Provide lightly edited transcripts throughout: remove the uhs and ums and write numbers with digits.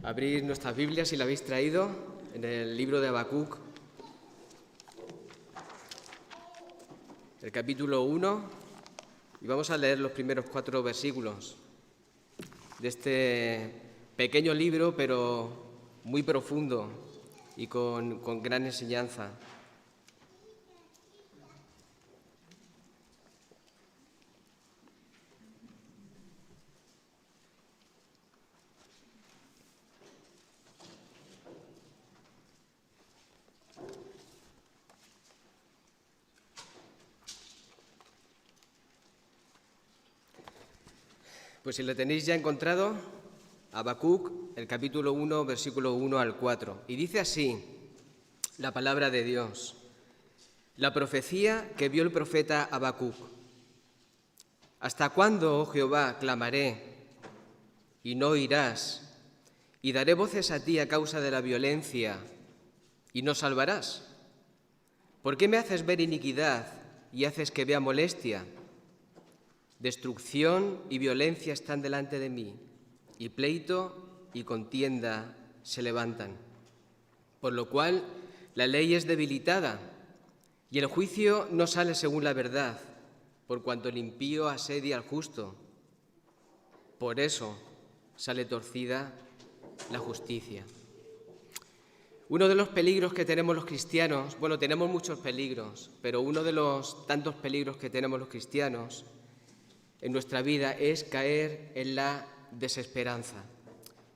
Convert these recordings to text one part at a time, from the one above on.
Abrir nuestras Biblias, si la habéis traído, en el libro de Habacuc, el capítulo 1, y vamos a leer los primeros 4 versículos de este pequeño libro, pero muy profundo y con gran enseñanza. Pues si lo tenéis ya encontrado, Habacuc, el capítulo 1, versículo 1 al 4. Y dice así la palabra de Dios, la profecía que vio el profeta Habacuc. ¿Hasta cuándo, oh Jehová, clamaré y no oirás? Y daré voces a ti a causa de la violencia y no salvarás. ¿Por qué me haces ver iniquidad y haces que vea molestia? Destrucción y violencia están delante de mí, y pleito y contienda se levantan. Por lo cual la ley es debilitada, y el juicio no sale según la verdad, por cuanto el impío asedia al justo. Por eso sale torcida la justicia. Uno de los peligros que tenemos los cristianos, bueno, tenemos muchos peligros, pero uno de los tantos peligros que tenemos los cristianos en nuestra vida es caer en la desesperanza.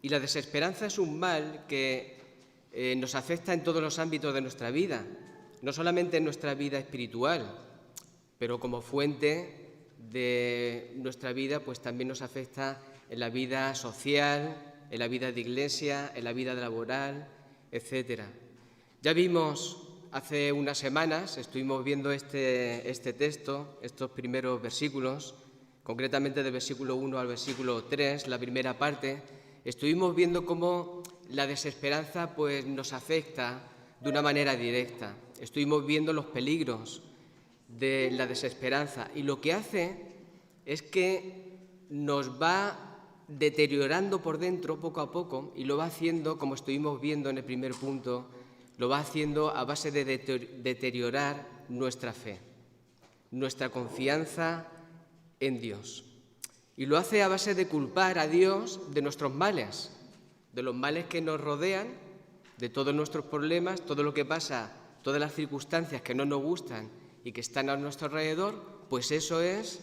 Y la desesperanza es un mal que nos afecta en todos los ámbitos de nuestra vida, no solamente en nuestra vida espiritual, pero como fuente de nuestra vida, pues también nos afecta en la vida social, en la vida de iglesia, en la vida laboral, etc. Ya vimos hace unas semanas, estuvimos viendo este texto, estos primeros versículos, concretamente del versículo 1 al versículo 3, la primera parte, estuvimos viendo cómo la desesperanza pues, nos afecta de una manera directa. Estuvimos viendo los peligros de la desesperanza y lo que hace es que nos va deteriorando por dentro poco a poco y lo va haciendo, como estuvimos viendo en el primer punto, lo va haciendo a base de deteriorar nuestra fe, nuestra confianza en Dios. Y lo hace a base de culpar a Dios de nuestros males, de los males que nos rodean, de todos nuestros problemas, todo lo que pasa, todas las circunstancias que no nos gustan y que están a nuestro alrededor, pues eso es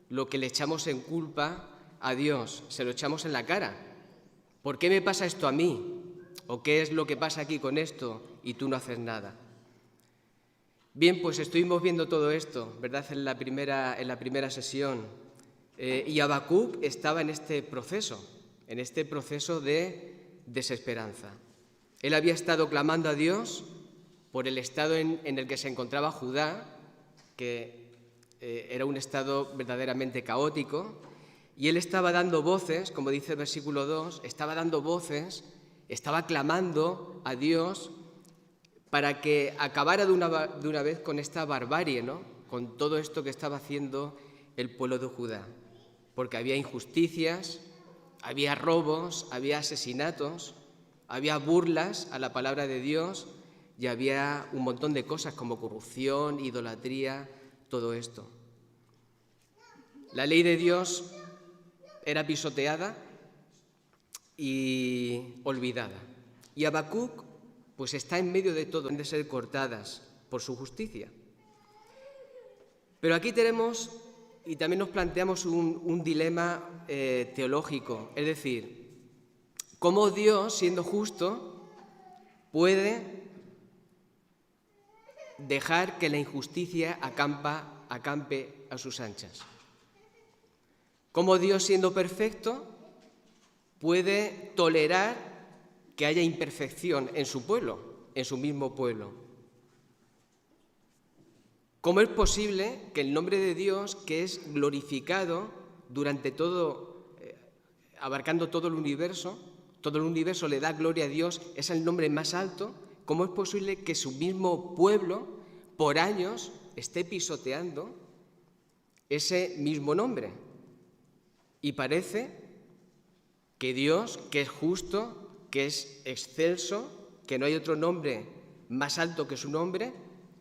lo que le echamos en culpa a Dios, se lo echamos en la cara. ¿Por qué me pasa esto a mí? ¿O qué es lo que pasa aquí con esto y tú no haces nada? Bien, pues estuvimos viendo todo esto, ¿verdad?, en la primera sesión. Y Habacuc estaba en este proceso de desesperanza. Él había estado clamando a Dios por el estado en el que se encontraba Judá, que era un estado verdaderamente caótico, y él estaba dando voces, como dice el versículo 2, estaba clamando a Dios para que acabara de una vez con esta barbarie, ¿no?, con todo esto que estaba haciendo el pueblo de Judá. Porque había injusticias, había robos, había asesinatos, había burlas a la palabra de Dios y había un montón de cosas como corrupción, idolatría, todo esto. La ley de Dios era pisoteada y olvidada. Y Habacuc pues está en medio de todo, de ser cortadas por su justicia. Pero aquí tenemos, y también nos planteamos un dilema teológico, es decir, cómo Dios, siendo justo, puede dejar que la injusticia acampe a sus anchas. Cómo Dios, siendo perfecto, puede tolerar que haya imperfección en su pueblo, en su mismo pueblo. ¿Cómo es posible que el nombre de Dios, que es glorificado durante todo, abarcando todo el universo le da gloria a Dios, es el nombre más alto, cómo es posible que su mismo pueblo por años esté pisoteando ese mismo nombre? Y parece que Dios, que es justo, que es excelso, que no hay otro nombre más alto que su nombre,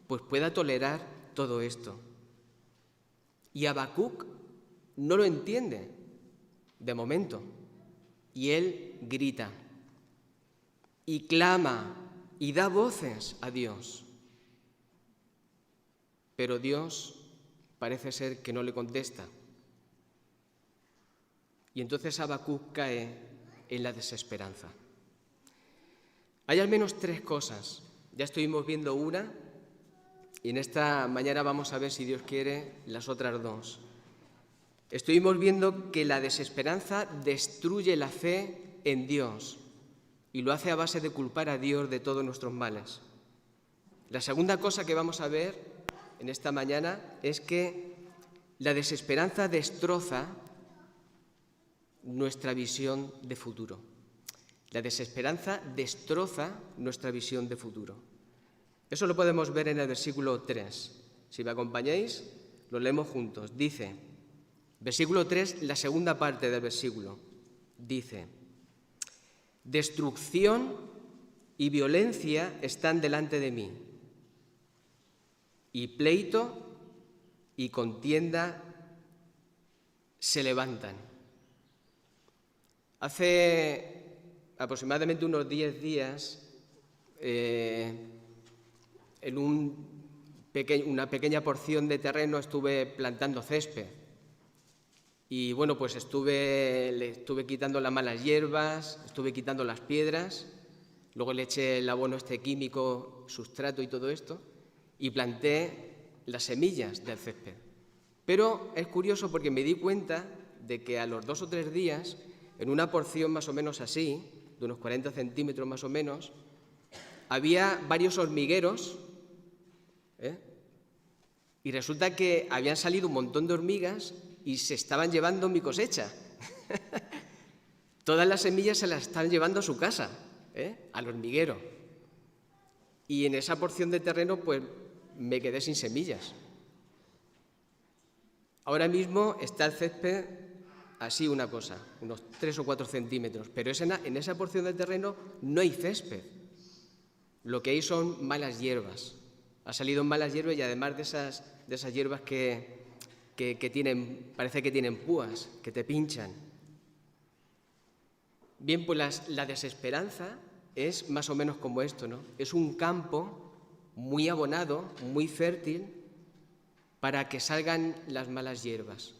pues pueda tolerar todo esto. Y Habacuc no lo entiende de momento, y él grita y clama y da voces a Dios. Pero Dios parece ser que no le contesta. Y entonces Habacuc cae en la desesperanza. Hay al menos 3 cosas. Ya estuvimos viendo una y en esta mañana vamos a ver, si Dios quiere, las otras 2. Estuvimos viendo que la desesperanza destruye la fe en Dios y lo hace a base de culpar a Dios de todos nuestros males. La segunda cosa que vamos a ver en esta mañana es que la desesperanza destroza nuestra visión de futuro. La desesperanza destroza nuestra visión de futuro. Eso lo podemos ver en el versículo 3. Si me acompañáis, lo leemos juntos. Dice, versículo 3, la segunda parte del versículo, dice: destrucción y violencia están delante de mí, y pleito y contienda se levantan. Hace aproximadamente unos 10 días, en una pequeña porción de terreno estuve plantando césped. Y bueno, pues le estuve quitando las malas hierbas, estuve quitando las piedras, luego le eché el abono químico, sustrato y todo esto, y planté las semillas del césped. Pero es curioso porque me di cuenta de que a los 2 o 3 días, en una porción más o menos así, de unos 40 centímetros más o menos, había varios hormigueros, y resulta que habían salido un montón de hormigas y se estaban llevando mi cosecha. Todas las semillas se las están llevando a su casa, al hormiguero. Y en esa porción de terreno, pues, me quedé sin semillas. Ahora mismo está el césped así, una cosa, unos 3 o 4 centímetros, pero en esa porción de terreno no hay césped. Lo que hay son malas hierbas. Ha salido malas hierbas y además de esas hierbas que parece que tienen púas, que te pinchan. Bien, pues la desesperanza es más o menos como esto, ¿no? Es un campo muy abonado, muy fértil, para que salgan las malas hierbas,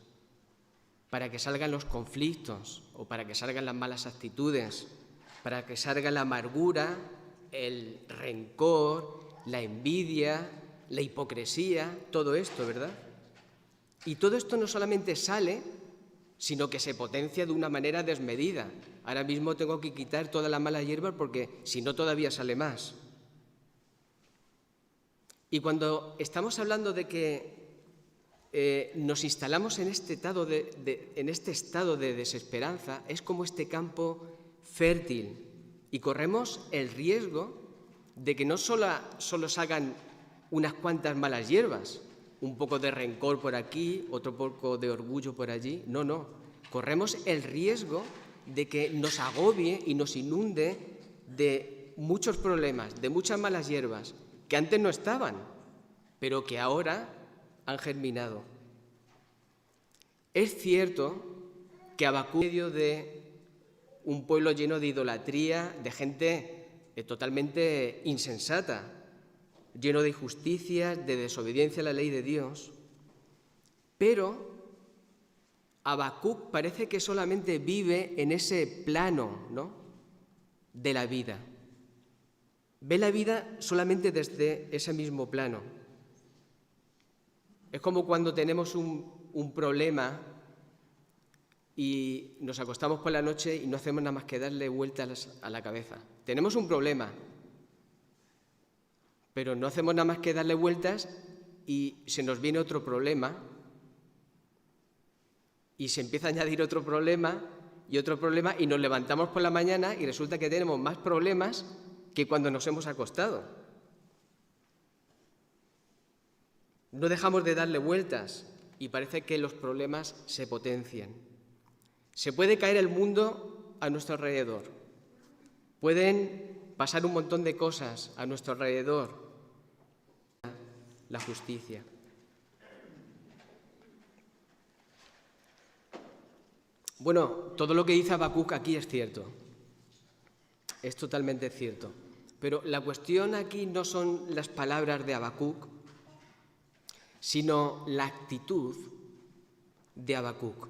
para que salgan los conflictos o para que salgan las malas actitudes, para que salga la amargura, el rencor, la envidia, la hipocresía, todo esto, ¿verdad? Y todo esto no solamente sale, sino que se potencia de una manera desmedida. Ahora mismo tengo que quitar todas las malas hierbas porque si no todavía sale más. Y cuando estamos hablando de que nos instalamos en este estado de desesperanza, es como este campo fértil y corremos el riesgo de que no solo salgan unas cuantas malas hierbas, un poco de rencor por aquí, otro poco de orgullo por allí. No. Corremos el riesgo de que nos agobie y nos inunde de muchos problemas, de muchas malas hierbas, que antes no estaban, pero que ahora han germinado. Es cierto que Habacuc, en medio de un pueblo lleno de idolatría, de gente totalmente insensata, lleno de injusticias, de desobediencia a la ley de Dios, pero Habacuc parece que solamente vive en ese plano, ¿no?, de la vida. Ve la vida solamente desde ese mismo plano. Es como cuando tenemos un problema y nos acostamos por la noche y no hacemos nada más que darle vueltas a la cabeza. Tenemos un problema, pero no hacemos nada más que darle vueltas y se nos viene otro problema y se empieza a añadir otro problema y nos levantamos por la mañana y resulta que tenemos más problemas que cuando nos hemos acostado. No dejamos de darle vueltas y parece que los problemas se potencian. Se puede caer el mundo a nuestro alrededor. Pueden pasar un montón de cosas a nuestro alrededor. La justicia. Bueno, todo lo que dice Habacuc aquí es cierto. Es totalmente cierto. Pero la cuestión aquí no son las palabras de Habacuc, sino la actitud de Habacuc.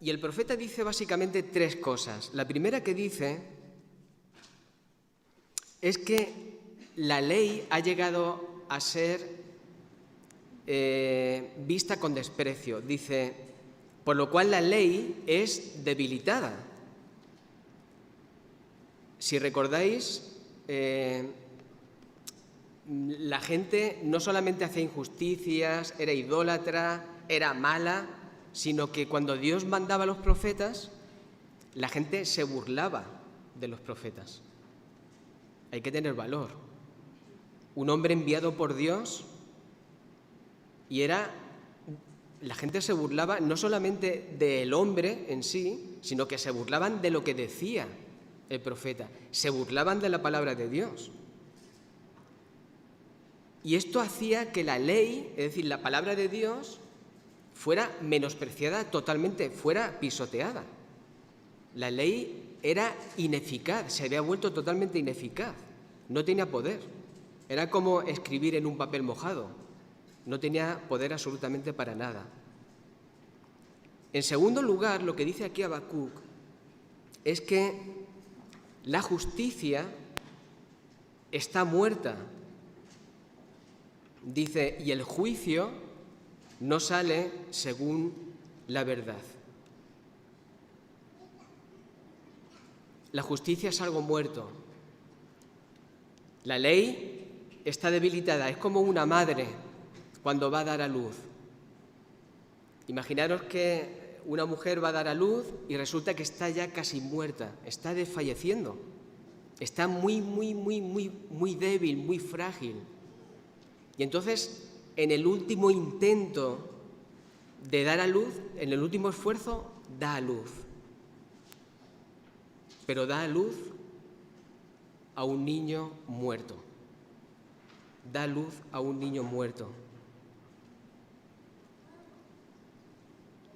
Y el profeta dice básicamente tres cosas. La primera que dice es que la ley ha llegado a ser vista con desprecio. Dice, por lo cual la ley es debilitada. Si recordáis, la gente no solamente hacía injusticias, era idólatra, era mala, sino que cuando Dios mandaba a los profetas, la gente se burlaba de los profetas. Hay que tener valor. Un hombre enviado por Dios y la gente se burlaba no solamente del hombre en sí, sino que se burlaban de lo que decía el profeta, se burlaban de la palabra de Dios. Y esto hacía que la ley, es decir, la palabra de Dios, fuera menospreciada totalmente, fuera pisoteada. La ley era ineficaz, se había vuelto totalmente ineficaz, no tenía poder. Era como escribir en un papel mojado, no tenía poder absolutamente para nada. En segundo lugar, lo que dice aquí Habacuc es que la justicia está muerta. Dice, y el juicio no sale según la verdad. La justicia es algo muerto. La ley está debilitada, es como una madre cuando va a dar a luz. Imaginaros que una mujer va a dar a luz y resulta que está ya casi muerta, está desfalleciendo, está muy débil, muy frágil. Y entonces, en el último intento de dar a luz, en el último esfuerzo, da a luz. Pero da a luz a un niño muerto. Da luz a un niño muerto.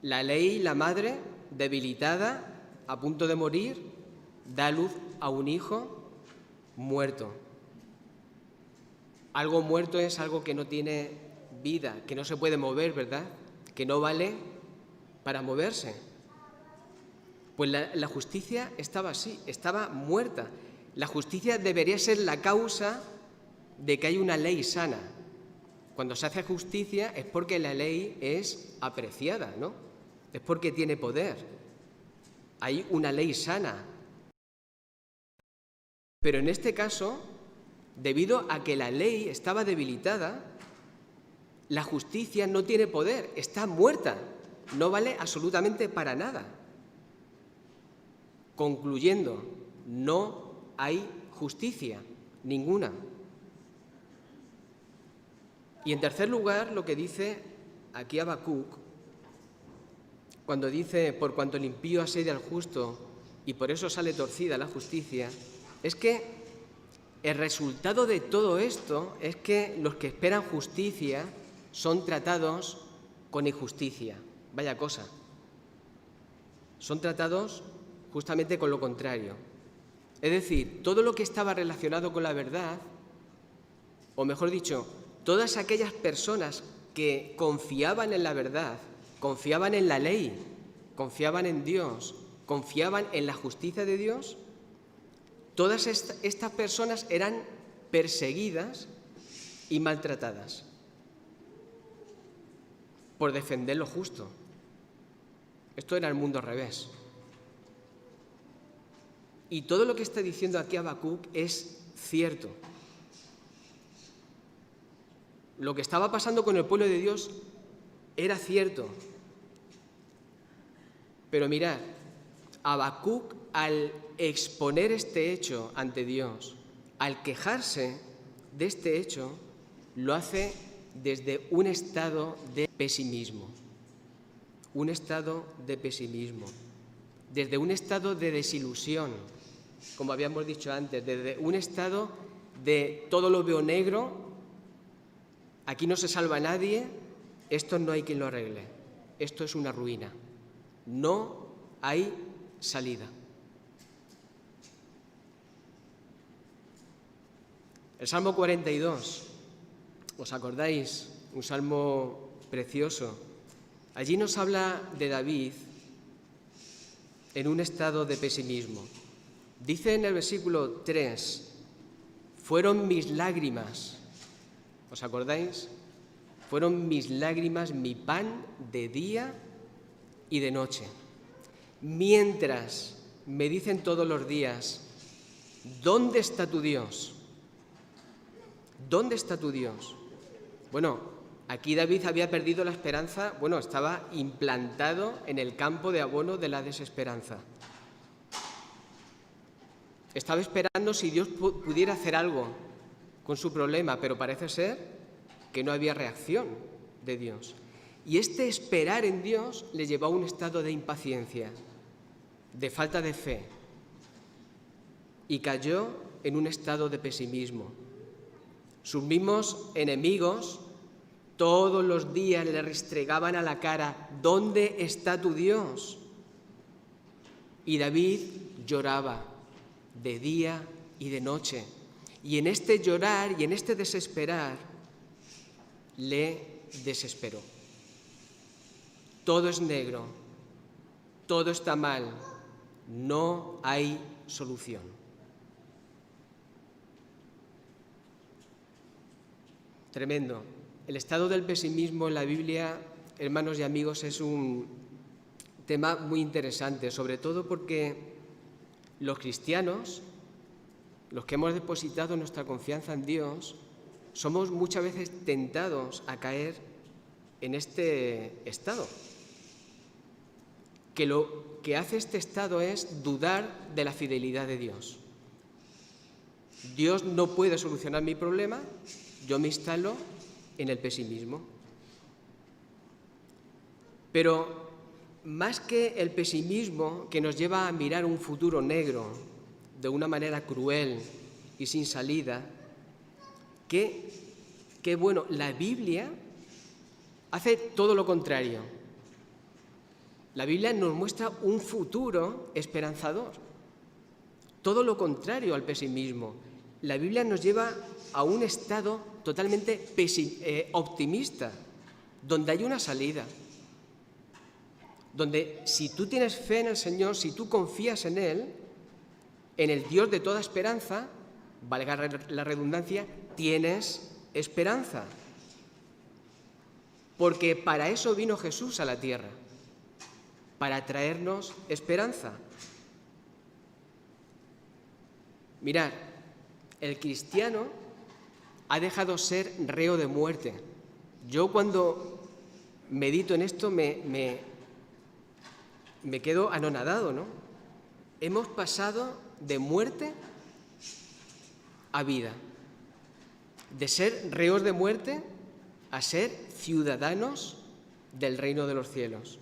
La ley, la madre, debilitada, a punto de morir, da luz a un hijo muerto. Algo muerto es algo que no tiene vida, que no se puede mover, ¿verdad? Que no vale para moverse. Pues la justicia estaba así, estaba muerta. La justicia debería ser la causa de que hay una ley sana. Cuando se hace justicia es porque la ley es apreciada, ¿no? Es porque tiene poder. Hay una ley sana. Pero en este caso, debido a que la ley estaba debilitada, la justicia no tiene poder, está muerta, no vale absolutamente para nada. Concluyendo, no hay justicia, ninguna. Y en tercer lugar, lo que dice aquí Habacuc, cuando dice, por cuanto el impío asedia al justo y por eso sale torcida la justicia, es que el resultado de todo esto es que los que esperan justicia son tratados con injusticia. Vaya cosa. Son tratados justamente con lo contrario. Es decir, todo lo que estaba relacionado con la verdad, o mejor dicho, todas aquellas personas que confiaban en la verdad, confiaban en la ley, confiaban en Dios, confiaban en la justicia de Dios, todas estas personas eran perseguidas y maltratadas por defender lo justo. Esto era el mundo al revés. Y todo lo que está diciendo aquí Habacuc es cierto. Lo que estaba pasando con el pueblo de Dios era cierto. Pero mirad, Habacuc, al exponer este hecho ante Dios, al quejarse de este hecho, lo hace desde un estado de pesimismo. Un estado de pesimismo. desde un estado de desilusión, como habíamos dicho antes, desde un estado de todo lo veo negro, aquí no se salva nadie, esto no hay quien lo arregle, esto es una ruina, no hay salida. El Salmo 42, ¿os acordáis? Un salmo precioso. Allí nos habla de David en un estado de pesimismo. Dice en el versículo 3, fueron mis lágrimas, ¿os acordáis? Fueron mis lágrimas mi pan de día y de noche. Mientras me dicen todos los días, ¿dónde está tu Dios? ¿Dónde está tu Dios? Bueno, aquí David había perdido la esperanza, estaba implantado en el campo de abono de la desesperanza. Estaba esperando si Dios pudiera hacer algo con su problema, pero parece ser que no había reacción de Dios. Y este esperar en Dios le llevó a un estado de impaciencia, de falta de fe, y cayó en un estado de pesimismo. Sus mismos enemigos todos los días le restregaban a la cara, ¿dónde está tu Dios? Y David lloraba de día y de noche. Y en este llorar y en este desesperar, le desesperó. Todo es negro, todo está mal, no hay solución. Tremendo. El estado del pesimismo en la Biblia, hermanos y amigos, es un tema muy interesante, sobre todo porque los cristianos, los que hemos depositado nuestra confianza en Dios, somos muchas veces tentados a caer en este estado. Que lo que hace este estado es dudar de la fidelidad de Dios. Dios no puede solucionar mi problema, yo me instalo en el pesimismo. Pero más que el pesimismo que nos lleva a mirar un futuro negro de una manera cruel y sin salida, la Biblia hace todo lo contrario. La Biblia nos muestra un futuro esperanzador, todo lo contrario al pesimismo. La Biblia nos lleva a un estado totalmente optimista, donde hay una salida, donde si tú tienes fe en el Señor, si tú confías en Él, en el Dios de toda esperanza, valga la redundancia, tienes esperanza. Porque para eso vino Jesús a la tierra, para traernos esperanza. Mirad, el cristiano ha dejado ser reo de muerte. Yo cuando medito en esto me quedo anonadado, ¿no? Hemos pasado de muerte a vida, de ser reos de muerte a ser ciudadanos del reino de los cielos.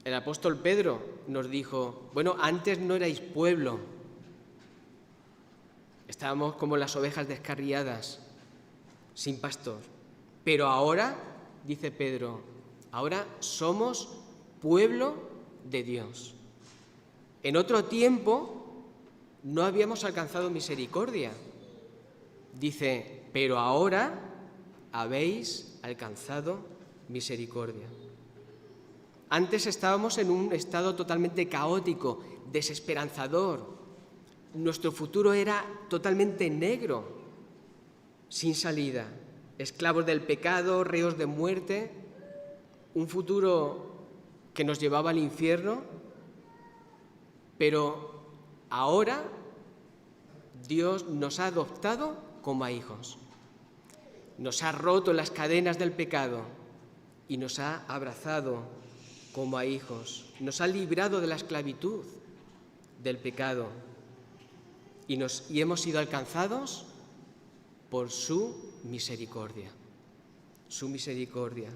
El apóstol Pedro nos dijo, antes no erais pueblo, estábamos como las ovejas descarriadas, sin pastor. Pero ahora, dice Pedro, ahora somos pueblo de Dios. En otro tiempo no habíamos alcanzado misericordia. Dice, pero ahora habéis alcanzado misericordia. Antes estábamos en un estado totalmente caótico, desesperanzador. Nuestro futuro era totalmente negro, sin salida, esclavos del pecado, reos de muerte, un futuro que nos llevaba al infierno, pero ahora Dios nos ha adoptado como a hijos, nos ha roto las cadenas del pecado y nos ha abrazado como a hijos, nos ha librado de la esclavitud del pecado. Y hemos sido alcanzados por su misericordia. Su misericordia.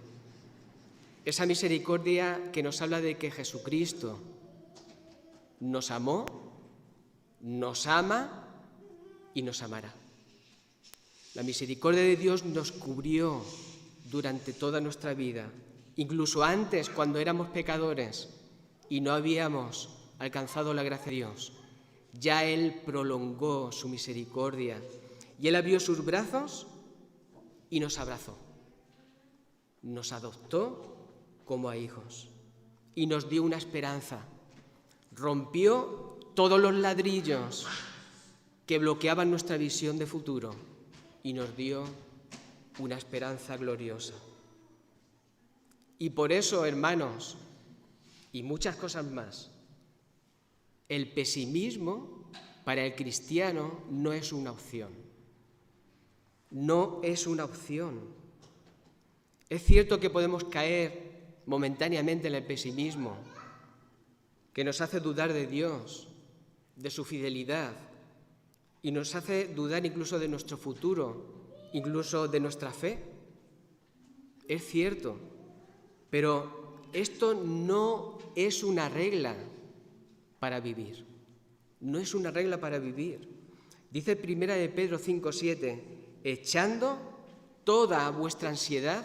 Esa misericordia que nos habla de que Jesucristo nos amó, nos ama y nos amará. La misericordia de Dios nos cubrió durante toda nuestra vida, incluso antes, cuando éramos pecadores y no habíamos alcanzado la gracia de Dios. Ya Él prolongó su misericordia y Él abrió sus brazos y nos abrazó. Nos adoptó como a hijos y nos dio una esperanza. Rompió todos los ladrillos que bloqueaban nuestra visión de futuro y nos dio una esperanza gloriosa. Y por eso, hermanos, y muchas cosas más, el pesimismo para el cristiano no es una opción. No es una opción. Es cierto que podemos caer momentáneamente en el pesimismo, que nos hace dudar de Dios, de su fidelidad, y nos hace dudar incluso de nuestro futuro, incluso de nuestra fe. Es cierto, pero esto no es una regla para vivir. No es una regla para vivir. Dice 1 de Pedro 5:7, echando toda vuestra ansiedad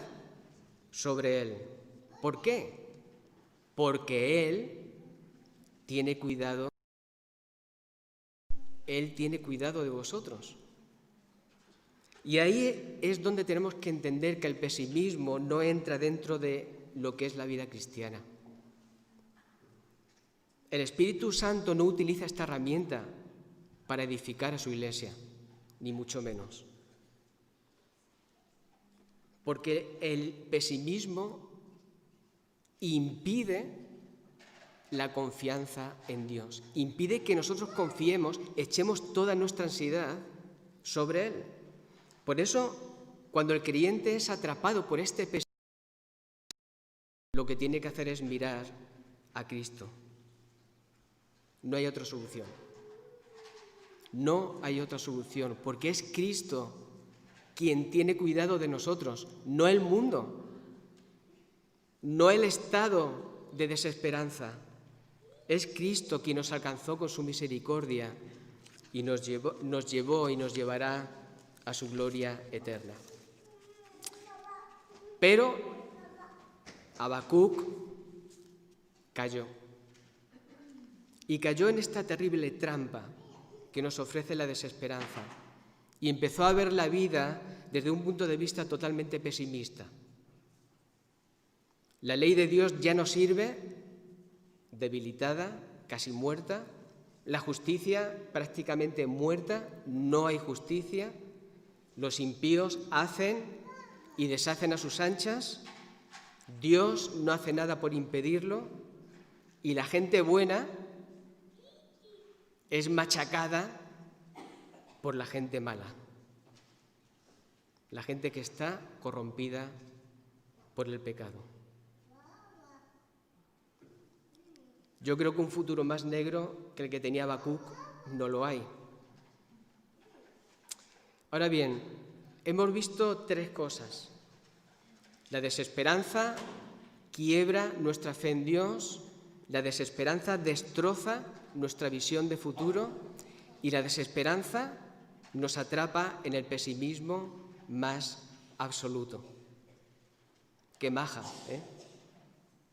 sobre Él. ¿Por qué? Porque Él tiene cuidado. Él tiene cuidado de vosotros. Y ahí es donde tenemos que entender que el pesimismo no entra dentro de lo que es la vida cristiana. El Espíritu Santo no utiliza esta herramienta para edificar a su iglesia, ni mucho menos. Porque el pesimismo impide la confianza en Dios, impide que nosotros confiemos, echemos toda nuestra ansiedad sobre Él. Por eso, cuando el creyente es atrapado por este pesimismo, lo que tiene que hacer es mirar a Cristo. No hay otra solución. No hay otra solución, porque es Cristo quien tiene cuidado de nosotros, no el mundo, no el estado de desesperanza. Es Cristo quien nos alcanzó con su misericordia y nos llevó y nos llevará a su gloria eterna. Pero Habacuc cayó. Y cayó en esta terrible trampa que nos ofrece la desesperanza. Y empezó a ver la vida desde un punto de vista totalmente pesimista. La ley de Dios ya no sirve, debilitada, casi muerta. La justicia prácticamente muerta, no hay justicia. Los impíos hacen y deshacen a sus anchas. Dios no hace nada por impedirlo. Y la gente buena es machacada por la gente mala, la gente que está corrompida por el pecado. Yo creo que un futuro más negro que el que tenía Habacuc no lo hay. Ahora bien, hemos visto tres cosas. La desesperanza quiebra nuestra fe en Dios, la desesperanza destroza nuestra visión de futuro y la desesperanza nos atrapa en el pesimismo más absoluto. Qué maja, ¿eh?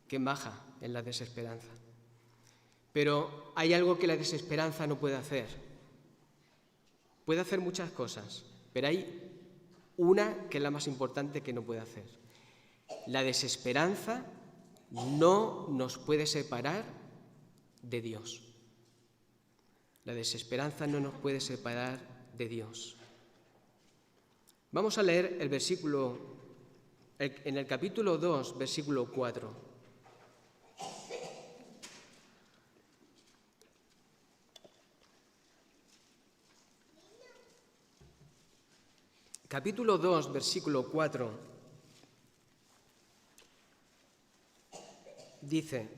Qué maja en la desesperanza. Pero hay algo que la desesperanza no puede hacer. Puede hacer muchas cosas, pero hay una que es la más importante que no puede hacer. La desesperanza no nos puede separar de Dios. La desesperanza no nos puede separar de Dios. Vamos a leer el versículo, en el capítulo 2, versículo 4. Capítulo 2, versículo 4, dice: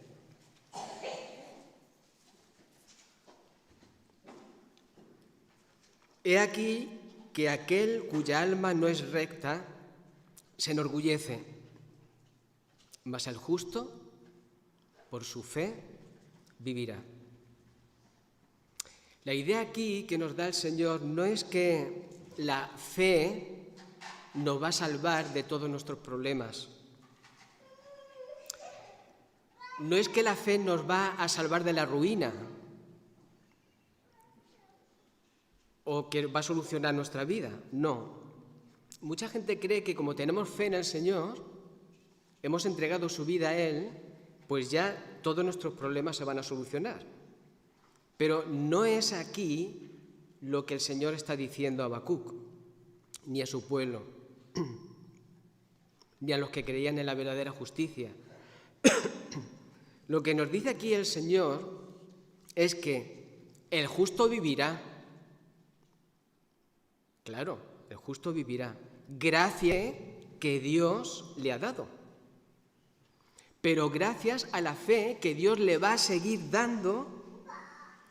He aquí que aquel cuya alma no es recta se enorgullece, mas el justo, por su fe, vivirá. La idea aquí que nos da el Señor no es que la fe nos va a salvar de todos nuestros problemas. No es que la fe nos va a salvar de la ruina o que va a solucionar nuestra vida. No. Mucha gente cree que como tenemos fe en el Señor, hemos entregado su vida a Él, pues ya todos nuestros problemas se van a solucionar. Pero no es aquí lo que el Señor está diciendo a Habacuc, ni a su pueblo, ni a los que creían en la verdadera justicia. Lo que nos dice aquí el Señor es que el justo vivirá. Claro, el justo vivirá. Gracias que Dios le ha dado. Pero gracias a la fe que Dios le va a seguir dando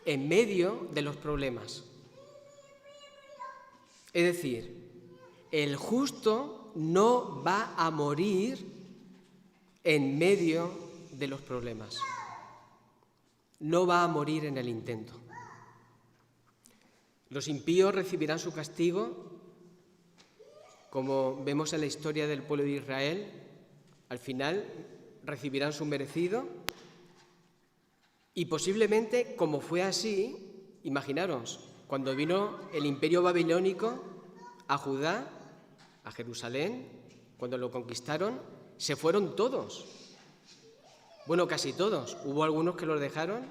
en medio de los problemas. Es decir, el justo no va a morir en medio de los problemas. No va a morir en el intento. Los impíos recibirán su castigo, como vemos en la historia del pueblo de Israel. Al final recibirán su merecido y posiblemente, como fue así, imaginaros, cuando vino el imperio babilónico a Judá, a Jerusalén, cuando lo conquistaron, se fueron todos. Bueno, casi todos. Hubo algunos que los dejaron,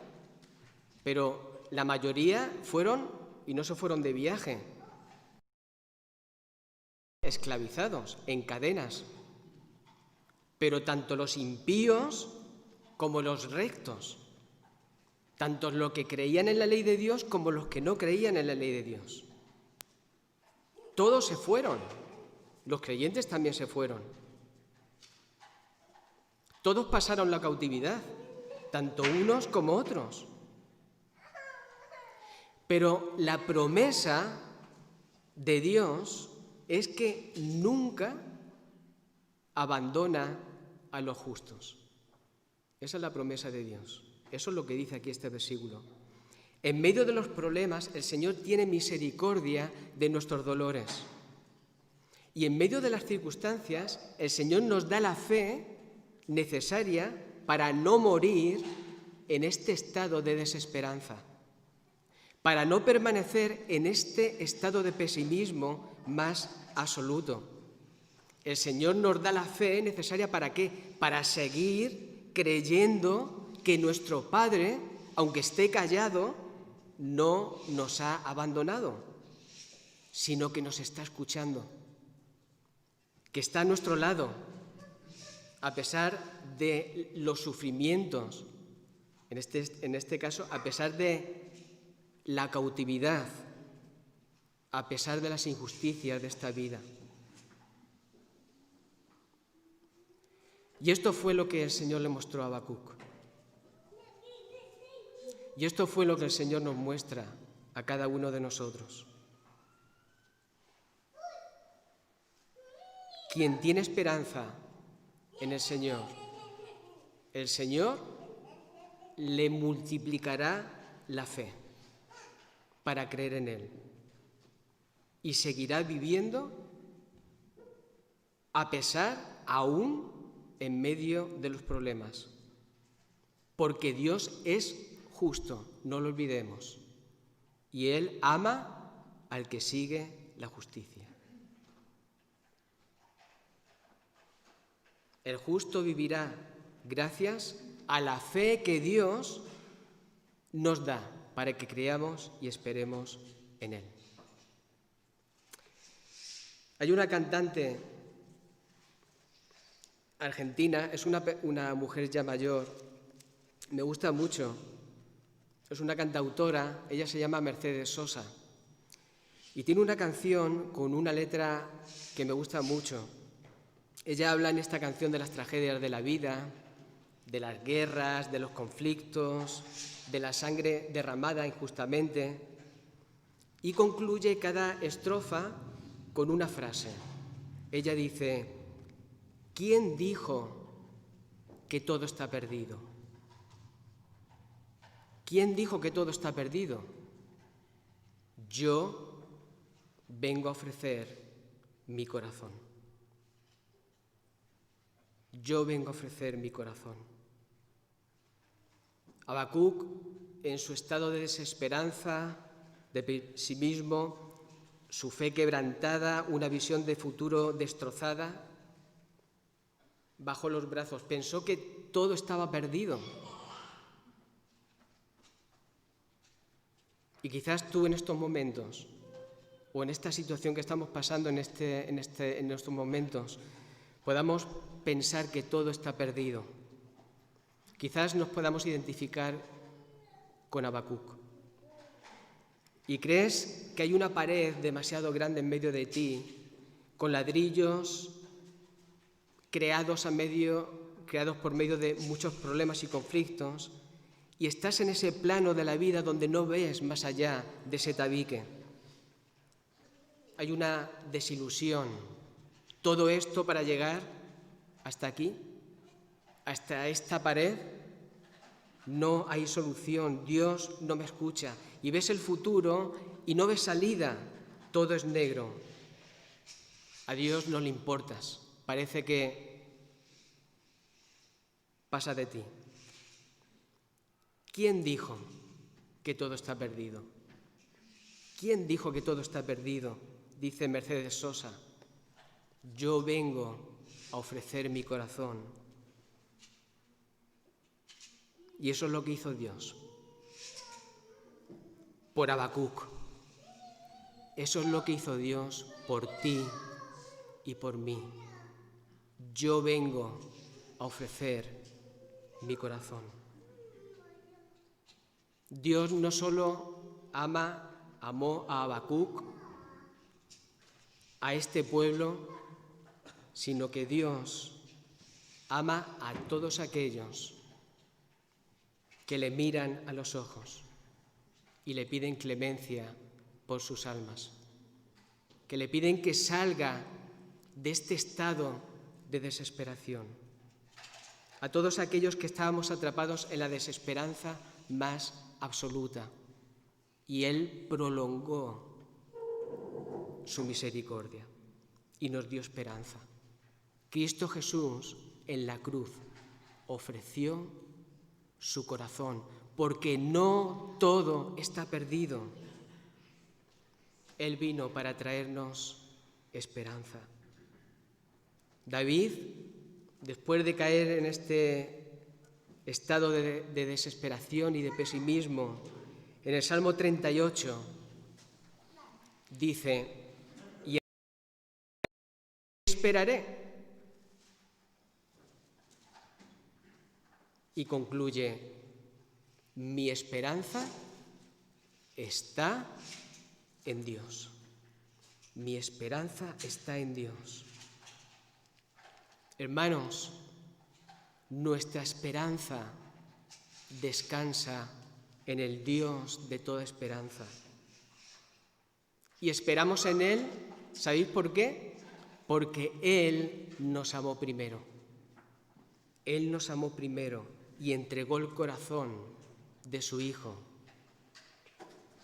pero la mayoría fueron y no se fueron de viaje. Esclavizados, en cadenas. Pero tanto los impíos como los rectos, tanto los que creían en la ley de Dios como los que no creían en la ley de Dios, todos se fueron. Los creyentes también se fueron. Todos pasaron la cautividad, tanto unos como otros. Pero la promesa de Dios es que nunca abandona a los justos. Esa es la promesa de Dios. Eso es lo que dice aquí este versículo. En medio de los problemas, el Señor tiene misericordia de nuestros dolores. Y en medio de las circunstancias, el Señor nos da la fe necesaria para no morir en este estado de desesperanza, para no permanecer en este estado de pesimismo más absoluto. El Señor nos da la fe necesaria ¿para qué? Para seguir creyendo que nuestro Padre, aunque esté callado, no nos ha abandonado, sino que nos está escuchando, que está a nuestro lado, a pesar de los sufrimientos, en este caso, a pesar de la cautividad, a pesar de las injusticias de esta vida. Y esto fue lo que el Señor le mostró a Habacuc. Y esto fue lo que el Señor nos muestra a cada uno de nosotros. Quien tiene esperanza en el Señor le multiplicará la fe para creer en Él y seguirá viviendo a pesar, aún en medio de los problemas, porque Dios es justo, no lo olvidemos, y Él ama al que sigue la justicia. El justo vivirá gracias a la fe que Dios nos da para que creamos y esperemos en Él. Hay una cantante argentina, es una mujer ya mayor, me gusta mucho, es una cantautora, ella se llama Mercedes Sosa y tiene una canción con una letra que me gusta mucho. Ella habla en esta canción de las tragedias de la vida, de las guerras, de los conflictos, de la sangre derramada injustamente y concluye cada estrofa con una frase. Ella dice: ¿quién dijo que todo está perdido? ¿Quién dijo que todo está perdido? Yo vengo a ofrecer mi corazón. Yo vengo a ofrecer mi corazón. Habacuc, en su estado de desesperanza, de pesimismo, su fe quebrantada, una visión de futuro destrozada, bajó los brazos, pensó que todo estaba perdido. Y quizás tú en estos momentos, o en esta situación que estamos pasando en estos momentos, podamos pensar que todo está perdido. Quizás nos podamos identificar con Habacuc. Y crees que hay una pared demasiado grande en medio de ti, con ladrillos creados por medio de muchos problemas y conflictos, y estás en ese plano de la vida donde no ves más allá de ese tabique. Hay una desilusión. Todo esto para llegar hasta aquí, hasta esta pared, no hay solución. Dios no me escucha. Y ves el futuro y no ves salida. Todo es negro. A Dios no le importas. Parece que pasa de ti. ¿Quién dijo que todo está perdido? ¿Quién dijo que todo está perdido? Dice Mercedes Sosa. Yo vengo a ofrecer mi corazón. Y eso es lo que hizo Dios por Habacuc. Eso es lo que hizo Dios por ti y por mí. Yo vengo a ofrecer mi corazón. Dios no solo amó a Habacuc, a este pueblo, sino que Dios ama a todos aquellos que le miran a los ojos y le piden clemencia por sus almas, que le piden que salga de este estado de desesperación. A todos aquellos que estábamos atrapados en la desesperanza más absoluta, y Él prolongó su misericordia y nos dio esperanza. Cristo Jesús en la cruz ofreció su corazón, porque no todo está perdido. Él vino para traernos esperanza. David, después de caer en este estado de desesperación y de pesimismo, en el Salmo 38, dice, y esperaré. Y concluye, mi esperanza está en Dios. Mi esperanza está en Dios. Hermanos, nuestra esperanza descansa en el Dios de toda esperanza. Y esperamos en Él, ¿sabéis por qué? Porque Él nos amó primero. Él nos amó primero y entregó el corazón de su Hijo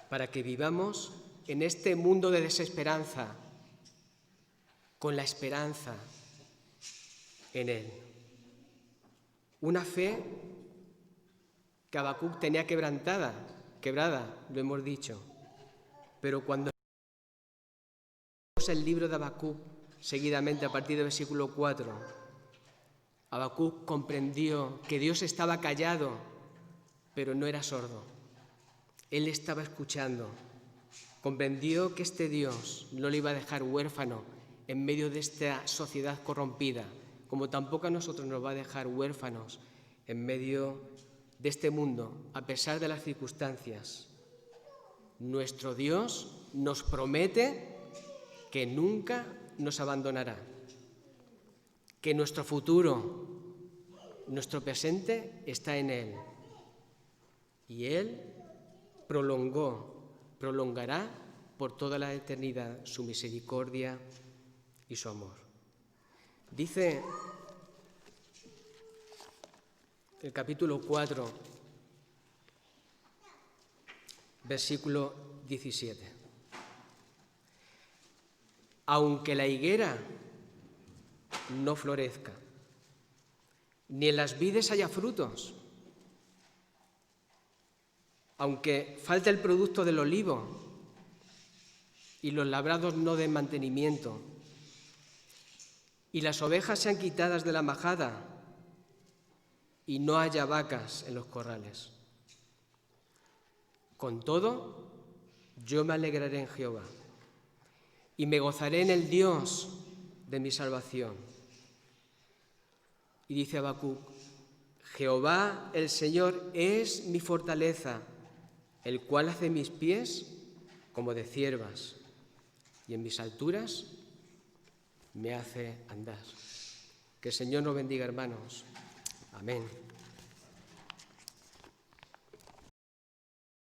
para que vivamos en este mundo de desesperanza con la esperanza en Él. Una fe que Habacuc tenía quebrada, lo hemos dicho, pero cuando leemos el libro de Habacuc seguidamente a partir del versículo 4, Habacuc comprendió que Dios estaba callado, pero no era sordo. Él estaba escuchando. Comprendió que este Dios no le iba a dejar huérfano en medio de esta sociedad corrompida, como tampoco a nosotros nos va a dejar huérfanos en medio de este mundo, a pesar de las circunstancias. Nuestro Dios nos promete que nunca nos abandonará, que nuestro futuro, nuestro presente está en Él. Y Él prolongará por toda la eternidad su misericordia y su amor. Dice el capítulo 4, versículo 17. Aunque la higuera no florezca, ni en las vides haya frutos, aunque falte el producto del olivo y los labrados no den mantenimiento, y las ovejas sean quitadas de la majada y no haya vacas en los corrales. Con todo, yo me alegraré en Jehová y me gozaré en el Dios de mi salvación. Y dice Habacuc: Jehová el Señor es mi fortaleza, el cual hace mis pies como de ciervas, y en mis alturas me hace andar. Que el Señor nos bendiga, hermanos. Amén.